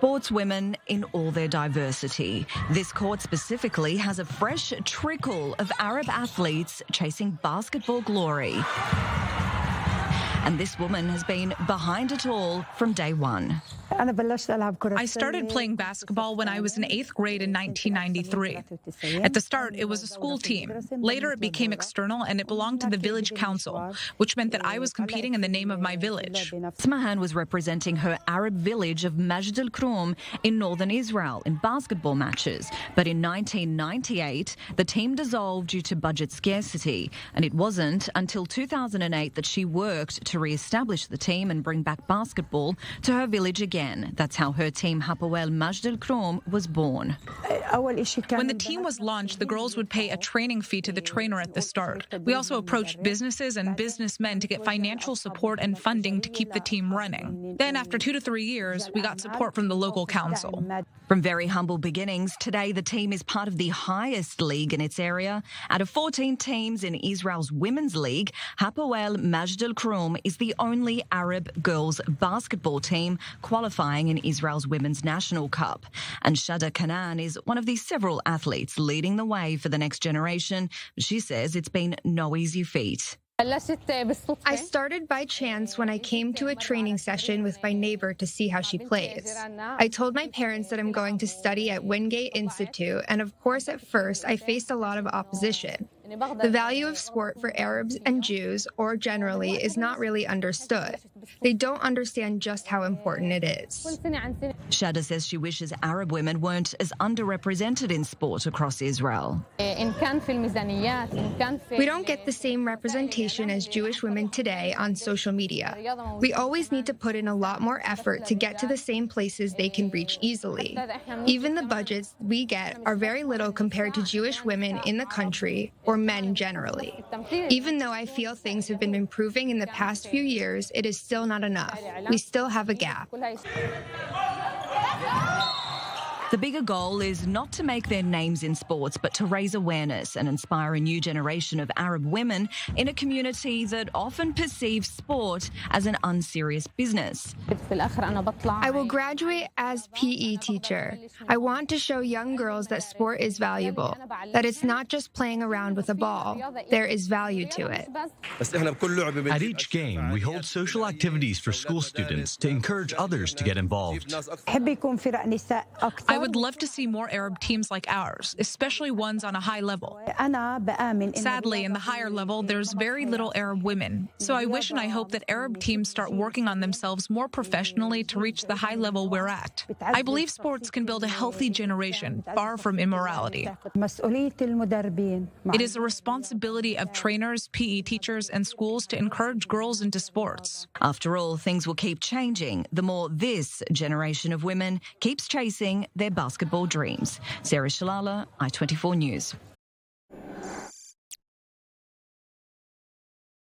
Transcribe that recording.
Sportswomen in all their diversity. This court specifically has a fresh trickle of Arab athletes chasing basketball glory. And this woman has been behind it all from day one. I started playing basketball when I was in 8th grade in 1993. At the start, it was a school team. Later, it became external, and it belonged to the village council, which meant that I was competing in the name of my village. Smahan was representing her Arab village of al-Krum in northern Israel in basketball matches. But in 1998, the team dissolved due to budget scarcity. And it wasn't until 2008 that she worked to re-establish the team and bring back basketball to her village again. That's how her team al-Krum was born. When the team was launched, the girls would pay a training fee to the trainer at the start. We also approached businesses and businessmen to get financial support and funding to keep the team running. Then, after 2 to 3 years, we got support from the local council. From very humble beginnings, today the team is part of the highest league in its area. Out of 14 teams in Israel's women's league, al-Krum is the only Arab girls basketball team qualifying in Israel's Women's National Cup. And Shada Kanan is one of the several athletes leading the way for the next generation. She says it's been no easy feat. I started by chance when I came to a training session with my neighbor to see how she plays. I told my parents that I'm going to study at Wingate Institute, and of course at first I faced a lot of opposition. The value of sport for Arabs and Jews, or generally, is not really understood. They don't understand just how important it is. Shada says she wishes Arab women weren't as underrepresented in sport across Israel. We don't get the same representation as Jewish women today on social media. We always need to put in a lot more effort to get to the same places they can reach easily. Even the budgets we get are very little compared to Jewish women in the country, or men generally. Even though I feel things have been improving in the past few years, it is still not enough. We still have a gap. The bigger goal is not to make their names in sports, but to raise awareness and inspire a new generation of Arab women in a community that often perceives sport as an unserious business. I will graduate as PE teacher. I want to show young girls that sport is valuable, that it's not just playing around with a ball. There is value to it. At each game, we hold social activities for school students to encourage others to get involved. I would love to see more Arab teams like ours, especially ones on a high level. Sadly, in the higher level, there's very little Arab women. So I wish and I hope that Arab teams start working on themselves more professionally to reach the high level we're at. I believe sports can build a healthy generation, far from immorality. It is a responsibility of trainers, PE teachers, and schools to encourage girls into sports. After all, things will keep changing the more this generation of women keeps chasing their basketball dreams. Sarah Shalala, I-24 News.